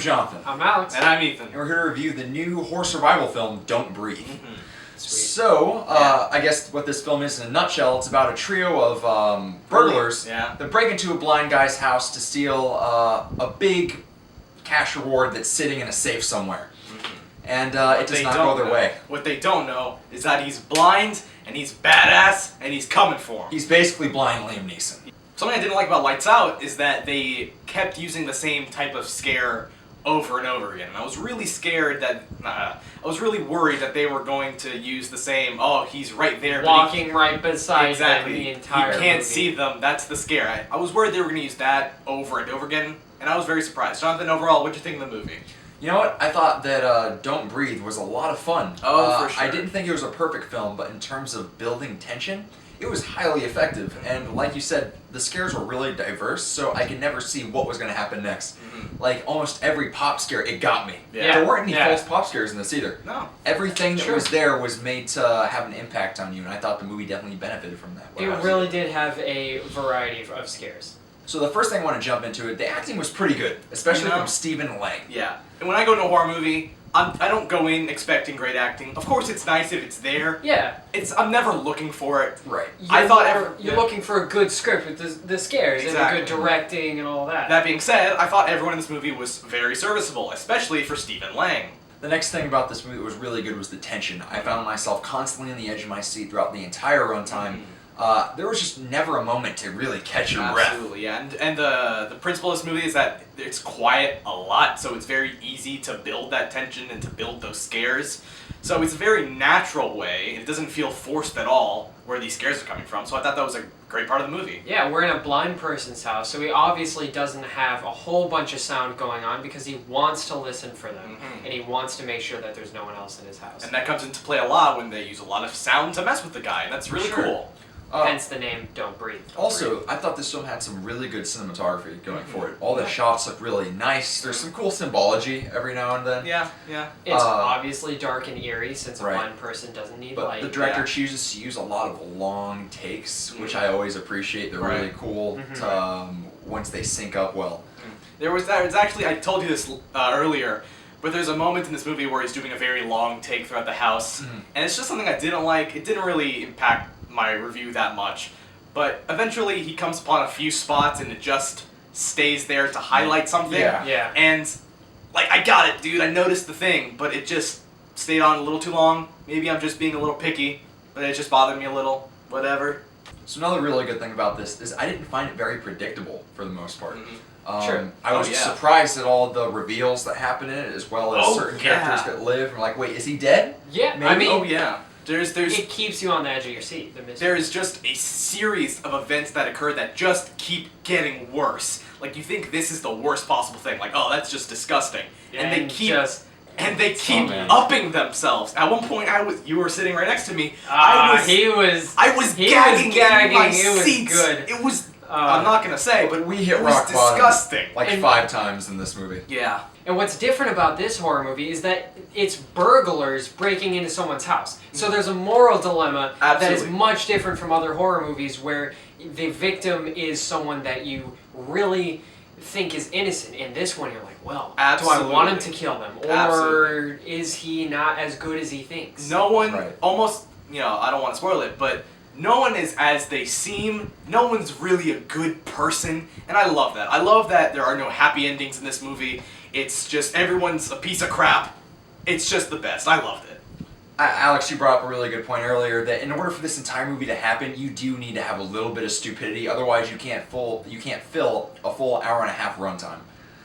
Jonathan. I'm Alex. And I'm Ethan. And we're here to review the new horror survival film, Don't Breathe. Sweet. So, I guess what this film is in a nutshell, it's about a trio of burglars that break into a blind guy's house to steal a big cash reward that's sitting in a safe somewhere. And it does not go their way. What they don't know is that he's blind, and he's badass, and he's coming for him. He's basically blind Liam Neeson. Something I didn't like about Lights Out is that they kept using the same type of scare over and over again. And I was really scared that, I was really worried that they were going to use the same, oh, he's right there. Walking right beside them the entire You can't movie. see them, that's the scare. I was worried they were going to use that over and over again, and I was very surprised. Jonathan, overall, what'd you think of the movie? You know what? I thought that Don't Breathe was a lot of fun. Oh, for sure. I didn't think it was a perfect film, but in terms of building tension, it was highly effective. And like you said, the scares were really diverse, so I could never see what was going to happen next. Like, almost every pop scare, it got me. Yeah. There weren't any false pop scares in this either. No. Everything that was there was made to have an impact on you, and I thought the movie definitely benefited from that. It really did have a variety of scares. So the first thing I want to jump into it, the acting was pretty good, especially from Stephen Lang. Yeah. And when I go to a horror movie, I don't go in expecting great acting. Of course, it's nice if it's there. Yeah. I'm never looking for it. Right. You're looking for a good script with the scares and a good directing and all that. That being said, I thought everyone in this movie was very serviceable, especially for Stephen Lang. The next thing about this movie that was really good was the tension. I found myself constantly on the edge of my seat throughout the entire runtime. There was just never a moment to really catch your breath. Absolutely, yeah. And the principle of this movie is that it's quiet a lot, so it's very easy to build that tension and to build those scares. So it's a very natural way. It doesn't feel forced at all where these scares are coming from. So I thought that was a great part of the movie. Yeah, we're in a blind person's house, so he obviously doesn't have a whole bunch of sound going on because he wants to listen for them, and he wants to make sure that there's no one else in his house. And that comes into play a lot when they use a lot of sound to mess with the guy, and that's really cool. Hence the name Don't Breathe. Also, I thought this film had some really good cinematography going for it. All the shots look really nice. There's some cool symbology every now and then. Yeah. It's obviously dark and eerie since a blind person doesn't need light. But the director chooses to use a lot of long takes, which I always appreciate. They're really cool once they sync up well. There's actually, I told you this earlier, but there's a moment in this movie where he's doing a very long take throughout the house, and it's just something I didn't like. It didn't really impact my review that much, but eventually he comes upon a few spots and it just stays there to highlight something. Yeah. And like, I got it, dude. I noticed the thing, but it just stayed on a little too long. Maybe I'm just being a little picky, but it just bothered me a little. Whatever. So another really good thing about this is I didn't find it very predictable for the most part. I was surprised at all the reveals that happen in it, as well as certain characters that live. I'm like, wait, is he dead? Yeah, Maybe? I mean, it keeps you on the edge of your seat. There is just a series of events that occur that just keep getting worse. Like, you think this is the worst possible thing. Like, oh, that's just disgusting. And they keep upping themselves. At one point, you were sitting right next to me. I was gagging in my seats. Good. It was. I'm not gonna say, but we hit it was rock disgusting. Bottom like 5 times in this movie. Yeah. And what's different about this horror movie is that it's burglars breaking into someone's house. So there's a moral dilemma that is much different from other horror movies where the victim is someone that you really think is innocent. In this one, you're like, well, do I want him to kill them? Or is he not as good as he thinks? No one, almost, I don't want to spoil it, but no one is as they seem. No one's really a good person, and I love that. I love that there are no happy endings in this movie. It's just everyone's a piece of crap. It's just the best. I loved it. Alex, you brought up a really good point earlier that in order for this entire movie to happen, you do need to have a little bit of stupidity. Otherwise, you can't fill a full hour and a half runtime.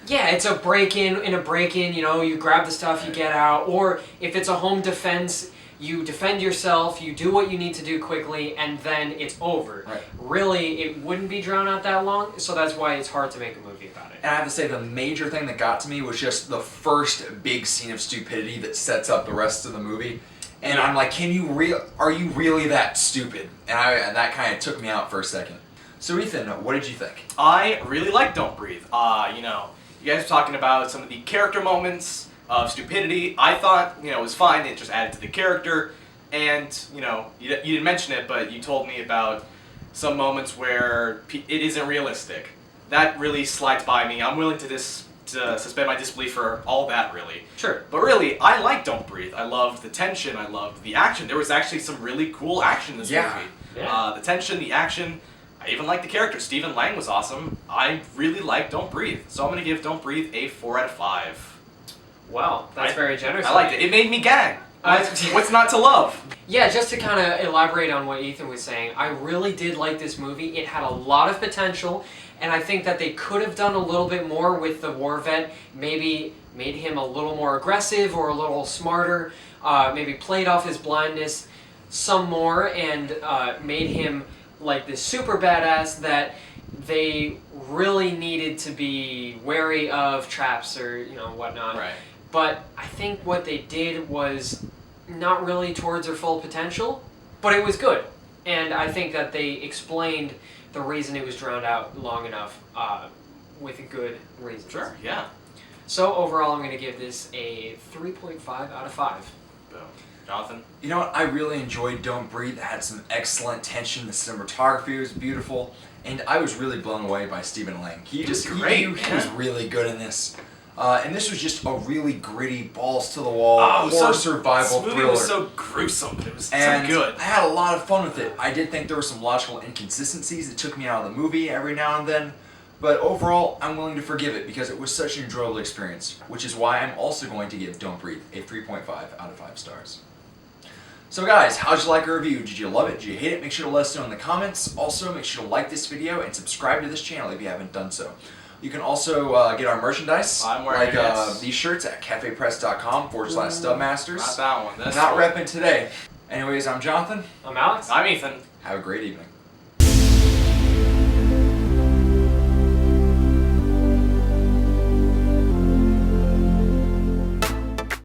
Yeah, it's a break-in. In a break-in, you grab the stuff, you get out. Or if it's a home defense, you defend yourself, you do what you need to do quickly, and then it's over. Right. Really, it wouldn't be drawn out that long, so that's why it's hard to make a movie about it. And I have to say, the major thing that got to me was just the first big scene of stupidity that sets up the rest of the movie. And I'm like, are you really that stupid? And that kind of took me out for a second. So Ethan, what did you think? I really liked Don't Breathe. You guys were talking about some of the character moments of stupidity. I thought, it was fine. It just added to the character. And, you didn't mention it, but you told me about some moments where it isn't realistic. That really slides by me. I'm willing to just suspend my disbelief for all that, really. Sure. But really, I like Don't Breathe. I loved the tension. I loved the action. There was actually some really cool action in this movie. Yeah. The tension, the action. I even liked the character. Stephen Lang was awesome. I really liked Don't Breathe. So I'm going to give Don't Breathe a 4 out of 5. Wow, that's very generous. I liked it. It made me gag. What's not to love? Yeah, just to kind of elaborate on what Ethan was saying, I really did like this movie. It had a lot of potential, and I think that they could have done a little bit more with the war vet. Maybe made him a little more aggressive or a little smarter. Maybe played off his blindness some more and made him like this super badass that they really needed to be wary of traps or whatnot. Right. But I think what they did was not really towards their full potential, but it was good. And I think that they explained the reason it was drowned out long enough with a good reason. Sure, yeah. So overall, I'm going to give this a 3.5 out of 5. Boom. Jonathan? You know what? I really enjoyed Don't Breathe. It had some excellent tension. The cinematography was beautiful. And I was really blown away by Stephen Lang. He was really good in this. And this was just a really gritty, balls to the wall horror survival thriller. This movie was so gruesome, but it was so good. I had a lot of fun with it. I did think there were some logical inconsistencies that took me out of the movie every now and then. But overall, I'm willing to forgive it because it was such an enjoyable experience, which is why I'm also going to give Don't Breathe a 3.5 out of 5 stars. So guys, how'd you like our review? Did you love it? Did you hate it? Make sure to let us know in the comments. Also, make sure to like this video and subscribe to this channel if you haven't done so. You can also get our merchandise, these shirts at cafepress.com/stubmasters. Not that one. Not repping today. Anyways, I'm Jonathan. I'm Alex. I'm Ethan. Have a great evening.